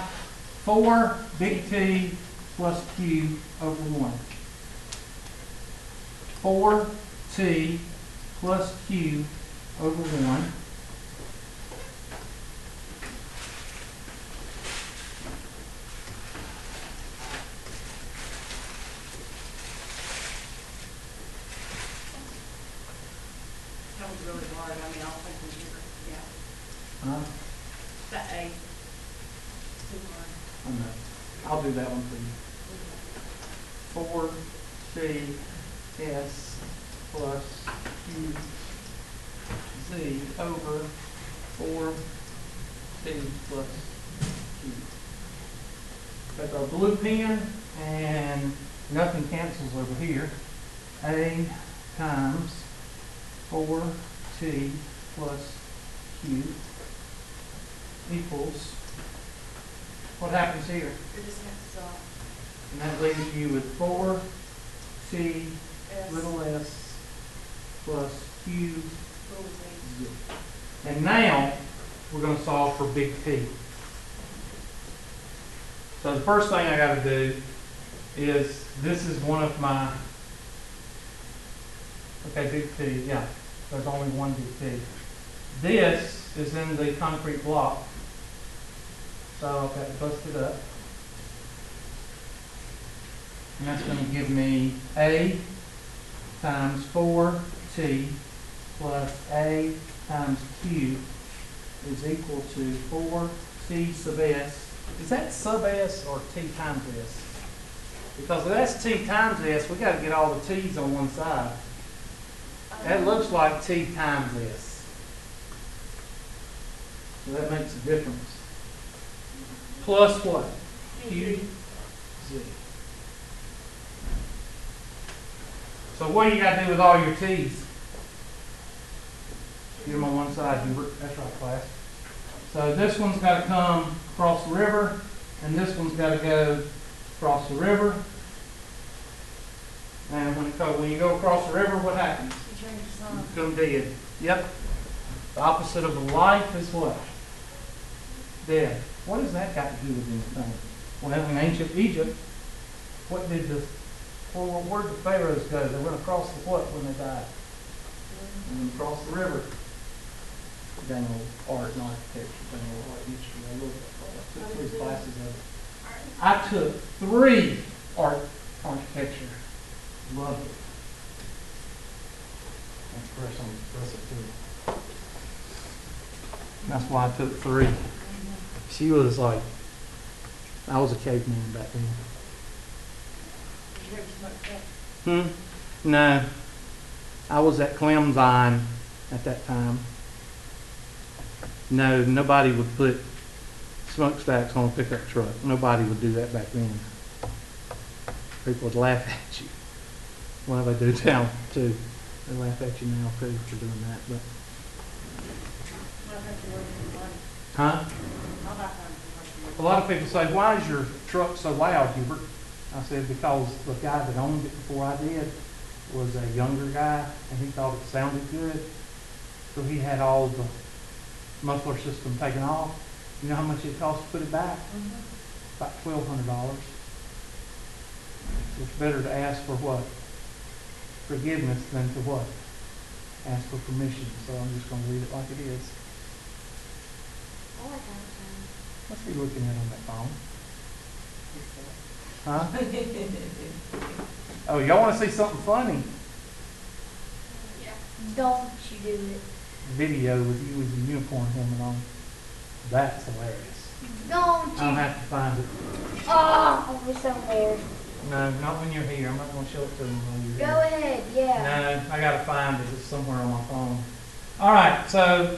4 big T plus Q over 1. 4T plus Q over 1. That was really hard. I mean, I'll think computer. Yeah. That A. It's too hard. I know. I'll do that one for you. 4CS plus QZ over 4T plus Q. Got our blue pen, and nothing cancels over here. A times 4T plus Q equals, what happens here? It just has to And that leaves you with 4T S. little s plus Q. Little Z. And now we're going to solve for big T. So the first thing I got to do is, this is one of my, okay, big T, yeah, there's only one big T. This is in the concrete block. So I've got to bust it up. And that's going to give me A times 4T plus A times Q is equal to 4T sub S. Is that sub S or T times S? Because if that's T times S, we got to get all the T's on one side. That looks like T times S. So that makes a difference. Plus what? Q, Z. So what do you got to do with all your T's? Get them on one side, Hubert. That's right, class. So this one's got to come across the river, and this one's got to go across the river. And when you go across the river, what happens? You change the sun. You become dead. Yep. The opposite of a life is what? Death. What has that got to do with anything? Well, in ancient Egypt, where did the pharaohs go? They went across the what when they died? They went across the river. Daniel art and architecture, Daniel art history. I love that. I took 3 classes of it. I took 3 architecture. Loved it. Impressive too. That's why I took 3. She was like, I was a caveman back then. Did you ever smoke that? No. I was at Clemson at that time. No, nobody would put smokestacks on a pickup truck. Nobody would do that back then. People would laugh at you. Well, they do now too. They laugh at you now too for doing that. But I think you're working on money. huh? I'll buy some. A lot of people say, "Why is your truck so loud, Hubert?" I said, "Because the guy that owned it before I did was a younger guy, and he thought it sounded good, so he had all the muffler system taken off. You know how much it cost to put it back? About $1,200. It's better to ask for what? Forgiveness than to what? Ask for permission. So I'm just going to leave it like it is. I like how it sounds. What's he looking at on that phone? Huh? Oh, y'all want to see something funny? Yeah. Don't you do it. Video with you with your unicorn helmet on. That's hilarious. Don't I'll you. have to find it. Oh, over somewhere. No, not when you're here. I'm not going to show it to them while you're Go here. ahead, yeah. No, I got to find it. It's somewhere on my phone. All right, so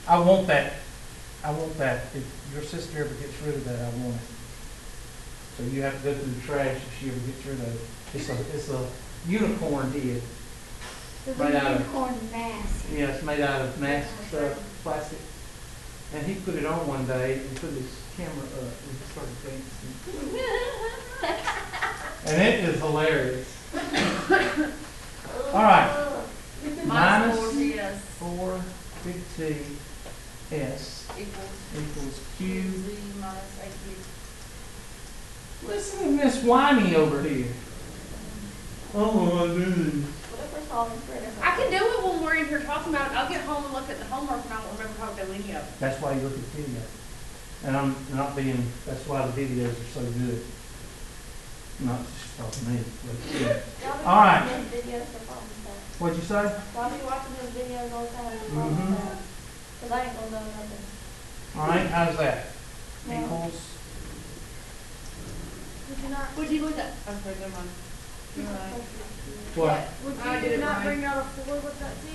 I want that. I want that. If your sister ever gets rid of that, I want it. So you have to go through the trash if she ever gets rid of it. It's a unicorn head. There's Right out a of- unicorn mask. Yeah, it's made out of mask stuff, plastic. And he put it on one day and put his camera up and he started dancing. And it is hilarious. All right. Minus Minus 4, yes. 4 big T S equals Q. Z minus AQ. Listen to Miss Whiny over here. Oh, my goodness. What if we're solving for it? I can do it when we're in here talking about it. I'll get home and look at the homework and I won't remember how to do any of it. That's why you look at the video. And I'm not being, that's why the videos are so good. Not just talking to me, but yeah. Y'all be All right. watching those videos for fun stuff. What'd you say? Y'all be watching those videos all the time for fun Mhm. stuff. Because I ain't gonna know nothing. All right, how's that? No. Equals, Would you not? What'd you look at? Okay, never mind. You're right. what? Would I did you it not right. bring out a 4 with that T?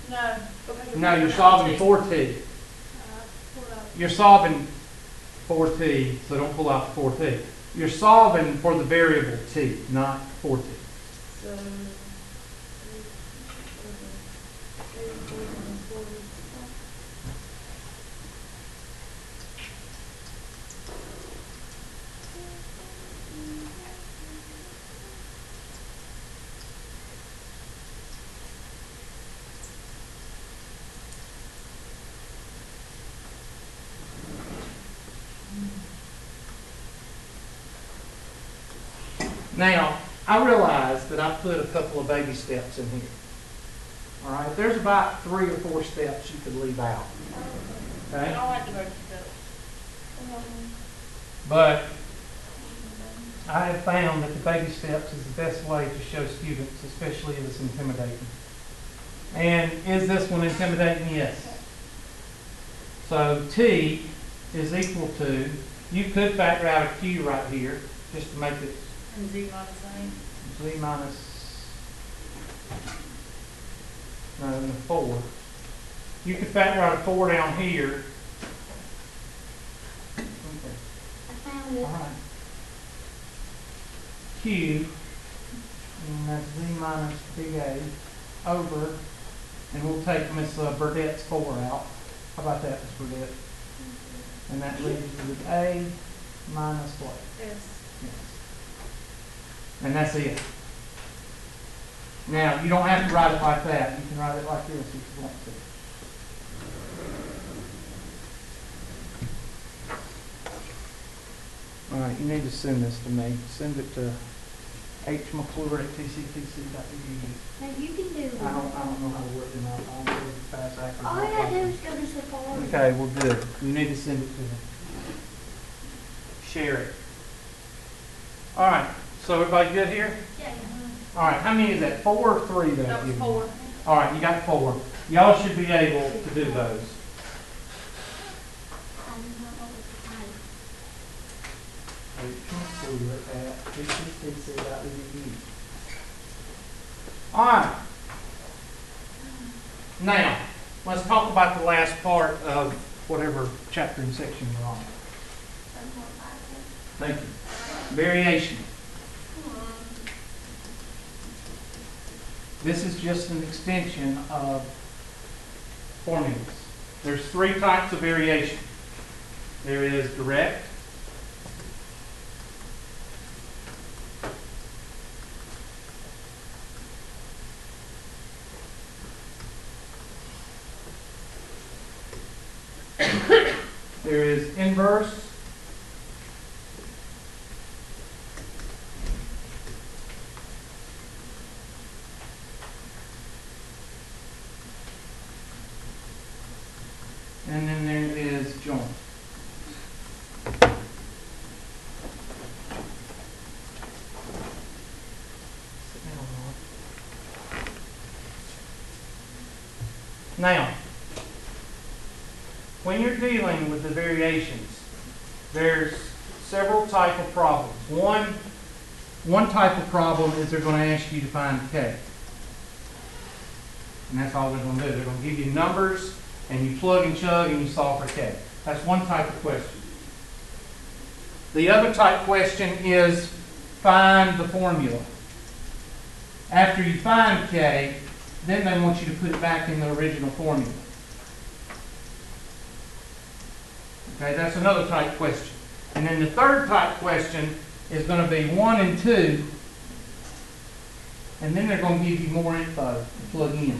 No. Because No, you're solving 4T. Pull it out. You're solving 4T, so don't pull out 4T. You're solving for the variable T, not 4T. So, Now, I realize that I put a couple of baby steps in here. All right, there's about 3 or 4 steps you could leave out. I Okay? don't like to go to the But I have found that the baby steps is the best way to show students, especially if it's intimidating. And is this one intimidating? Yes. So T is equal to, you could factor out a Q right here, just to make it and Z minus A. Z minus, no, 4. You could factor out a 4 down here. Okay. I found it. All right. Q, and that's Z minus BA over, and we'll take Miss Burdett's 4 out. How about that, Miss Burdette? And that leaves you with A minus what? Yes. Yes. And that's it. Now, you don't have to write it like that. You can write it like this if you want to. All right, you need to send this to me. Send it to hmcclure@tctc.edu. Now you can do it. I don't know how to work it out. I don't know if fast actors. All you gotta do is go to Safari. Okay, well, good. You need to send it to me. Share it. All right, so everybody good here? Yeah. All right, how many is that? 4 or 3 that I That was give you? 4. All right, you got 4. Y'all should be able to do those. I do not know what to type. All right. Now, let's talk about the last part of whatever chapter and section we're on. Thank you. Variation. This is just an extension of formulas. There's 3 types of variation. There is direct, there is inverse, and then there is joint. Now, when you're dealing with the variations, there's several type of problems. One type of problem is they're going to ask you to find K. And that's all they're going to do. They're going to give you numbers, and you plug and chug, and you solve for K. That's one type of question. The other type question is find the formula. After you find K, then they want you to put it back in the original formula. Okay, that's another type question. And then the third type question is going to be 1 and 2. And then they're going to give you more info to plug in.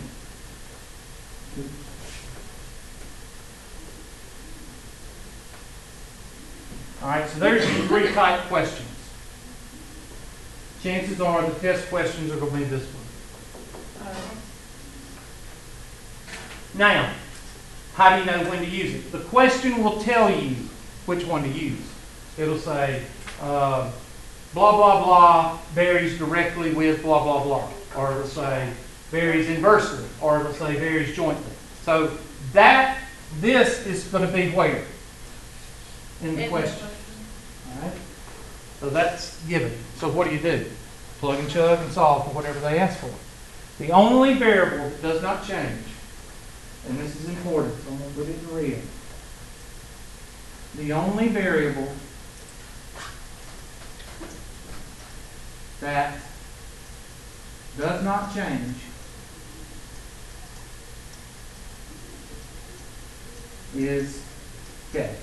All right, so there's your 3 type questions. Chances are the test questions are going to be this one. Now, how do you know when to use it? The question will tell you which one to use. It'll say, blah, blah, blah varies directly with blah, blah, blah. Or it'll say varies inversely. Or it'll say varies jointly. So this is going to be where? In the question. All right? So that's given. So what do? Plug and chug and solve for whatever they ask for. The only variable that does not change, and this is important, so I'm going to put it in red. The only variable that does not change is K.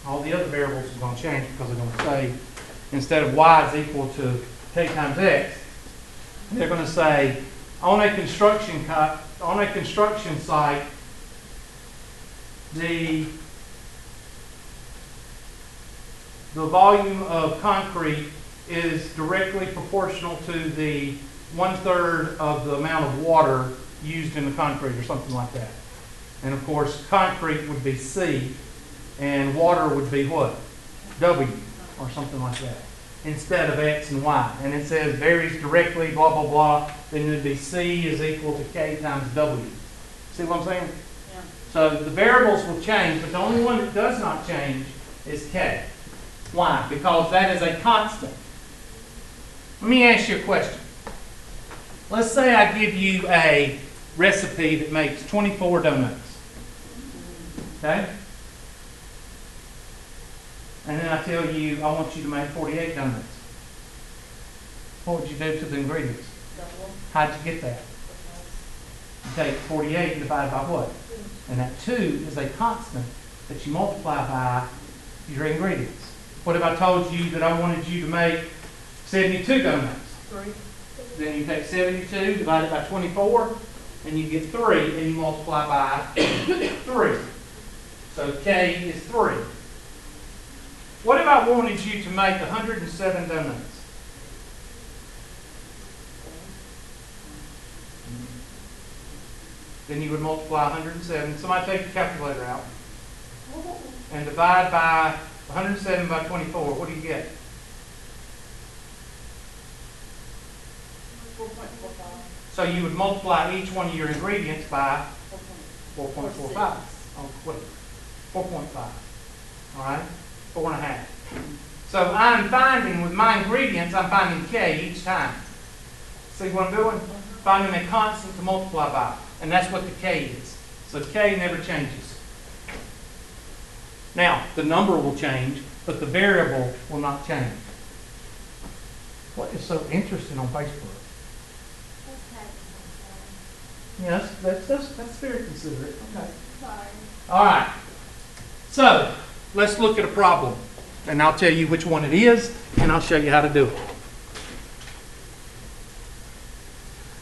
All the other variables are going to change because they're going to say, instead of y is equal to K times X, they're going to say, on a construction site, the volume of concrete is directly proportional to the 1/3 of the amount of water used in the concrete, or something like that. And of course, concrete would be C, and water would be what? W, or something like that, instead of X and Y. And it says varies directly, blah, blah, blah. Then it would be C is equal to K times W. See what I'm saying? Yeah. So the variables will change, but the only one that does not change is K. Why? Because that is a constant. Let me ask you a question. Let's say I give you a recipe that makes 24 donuts. Okay? And then I tell you, I want you to make 48 donuts. What would you do to the ingredients? Double. How'd you get that? You take 48 and divide by what? And that 2 is a constant that you multiply by your ingredients. What if I told you that I wanted you to make 72 donuts? 3. Then you take 72, divide it by 24, and you get 3, and you multiply by 3. So K is 3. What if I wanted you to make 107 donuts? Then you would multiply 107. Somebody take the calculator out. And divide by 107 by 24. What do you get? 4.45. So you would multiply each one of your ingredients by 4.45. Oh, wait. 4.5. All right? 4.5. So I'm finding with my ingredients, I'm finding K each time. See what I'm doing? Finding a constant to multiply by. And that's what the K is. So K never changes. Now, the number will change, but the variable will not change. What is so interesting on Facebook? Yes, that's very considerate. Okay. Sorry. All right. So, let's look at a problem. And I'll tell you which one it is, and I'll show you how to do it.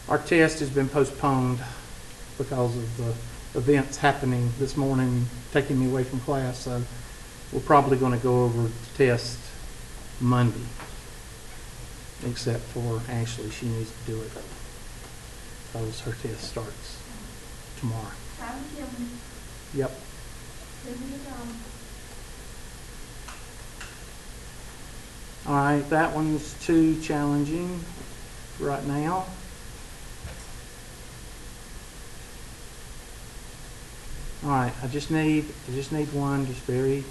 Our test has been postponed because of the events happening this morning, taking me away from class, so we're probably going to go over the test Monday. Except for Ashley, she needs to do it because her test starts tomorrow. Time to kill me. Yep. Leave me alone. All right, that one's too challenging right now. All right, I just need one, just very.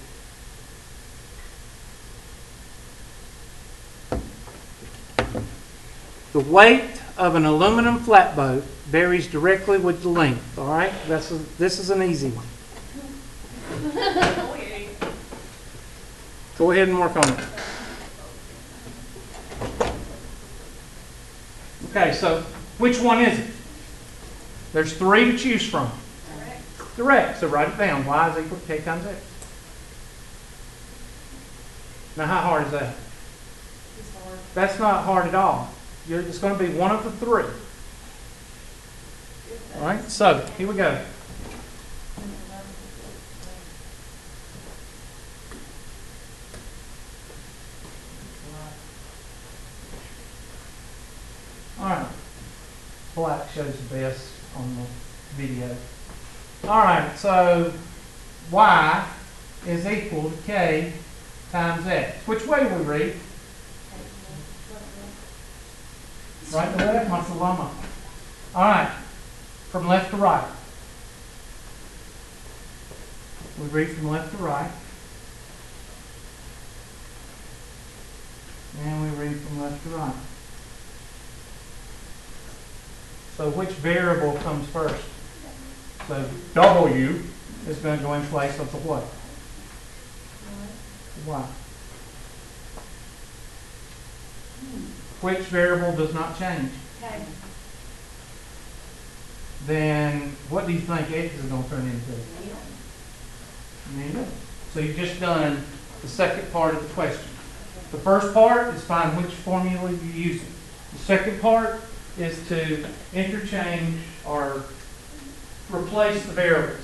The weight of an aluminum flatboat varies directly with the length. All right, this is an easy one. Go ahead and work on it. Okay, so which one is it? There's 3 to choose from. Correct. So write it down. Y is equal to K times X. Now, how hard is that? It's hard. That's not hard at all. It's going to be one of the 3. All right. So here we go. All right. Black shows the best on the video. All right, so Y is equal to K times X. Which way do we read? Right to left, Masalama. All right, from left to right. We read from left to right. And we read from left to right. So which variable comes first? So W is going to go in place of the what? Y. Which variable does not change? Okay. Then what do you think X is going to turn into? Neither. So you've just done the second part of the question. The first part is find which formula you're using. The second part is to interchange or replace the variables.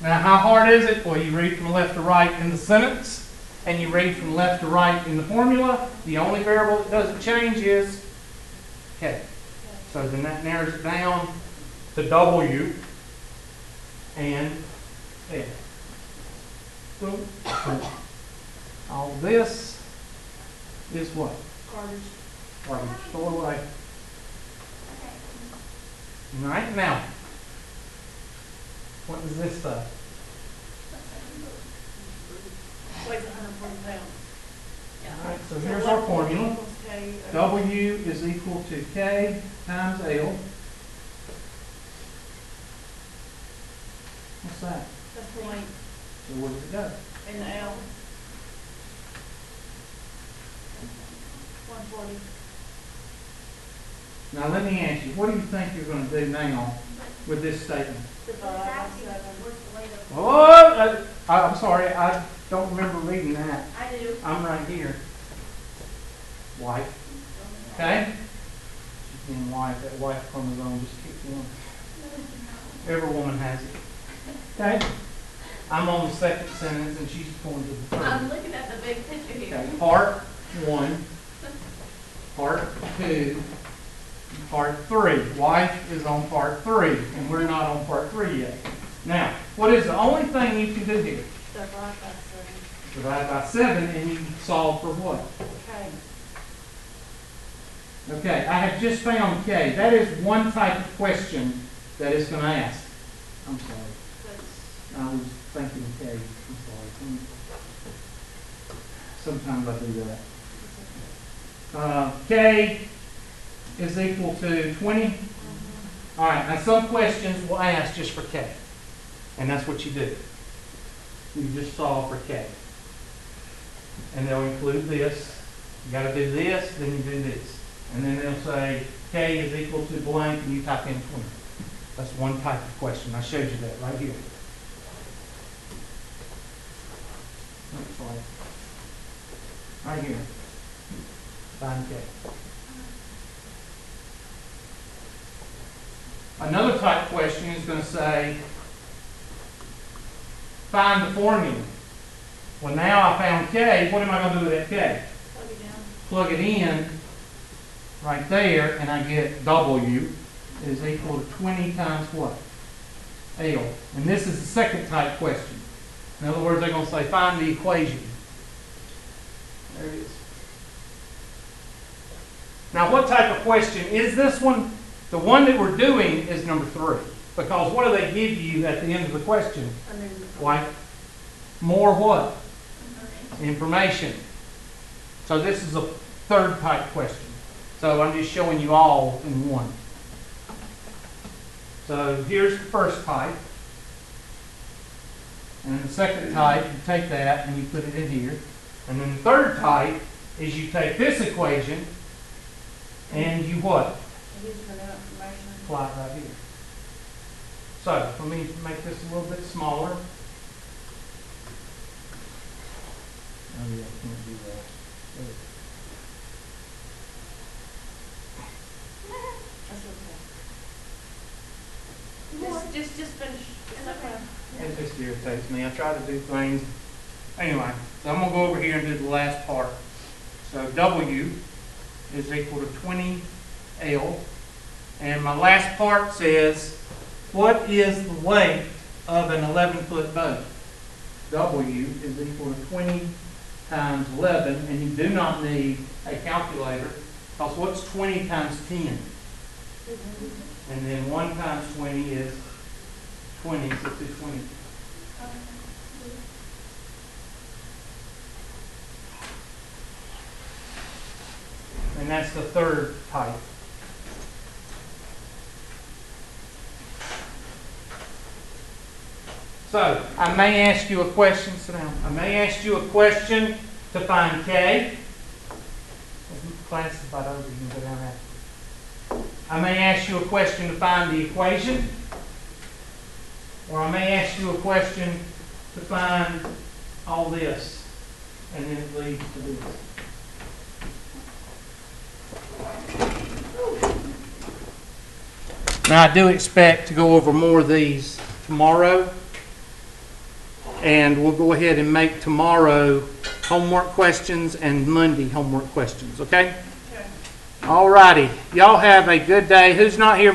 Now, how hard is it? Well, you read from left to right in the sentence, and you read from left to right in the formula. The only variable that doesn't change is K. So then that narrows it down to W and X. So all this is what? Garbage. Garbage. Throw away. All right, now, what does this say? Weighs 140 pounds. All right, so here's our formula. W is equal to K times L. What's that? That's the length So where does it go? in the L. 140. Now let me ask you, what do you think you're going to do now with this statement? Divide by 7. Oh, I'm sorry. don't remember reading that. I do. I'm right here. Wife. Okay? She's being wife. That wife chromosome just kicked in. Every woman has it. Okay? I'm on the second sentence and she's going to the I'm third. looking at the big picture here. Okay, part 1, part 2, part 3. Wife is on part 3, and we're not on part 3 yet. Now, what is the only thing you can do here? Divide by 7. Divide by 7, and you can solve for what? Okay. Okay, I have just found K. That is one type of question that it's going to ask. I'm sorry. That's, I was thinking K. I'm sorry. Sometimes I do that. K is equal to 20. All right, now some questions will ask just for K. And that's what you do. You just solve for K. And they'll include this. You got to do this, then you do this. And then they'll say K is equal to blank, and you type in 20. That's one type of question. I showed you that right here. Next slide. Right here. Find K. Another type question is going to say, find the formula. Well, now I found K. What am I going to do with that K? plug it down. Plug it in right there, and I get W is equal to 20 times what? L. And this is the second type question. In other words, they're going to say, find the equation. There it is. Now, what type of question is this one? The one that we're doing is number 3. Because what do they give you at the end of the question? Like, more what? Information. So this is a third type question. So I'm just showing you all in one. So here's the first type. And the second type, you take that and you put it in here. And then the third type is you take this equation and you what? Use for new information. Apply it right here. So let me make this a little bit smaller. Oh yeah, I can't do that. That's okay. Just finish. It's okay. It just irritates me. I try to do things. Anyway, so I'm going to go over here and do the last part. So W is equal to 20L. And my last part says, what is the length of an 11-foot boat? W is equal to 20 times 11. And you do not need a calculator. Because what's 20 times 10? And then 1 times 20 is 20, so 220. And that's the third type. So, I may ask you a question, sit down. I may ask you a question to find K. Class is about over, you can go down after. I may ask you a question to find the equation. Or I may ask you a question to find all this. And then it leads to this. Now, I do expect to go over more of these tomorrow. And we'll go ahead and make tomorrow homework questions and Monday homework questions, okay? Okay. All righty. Y'all have a good day. Who's not here?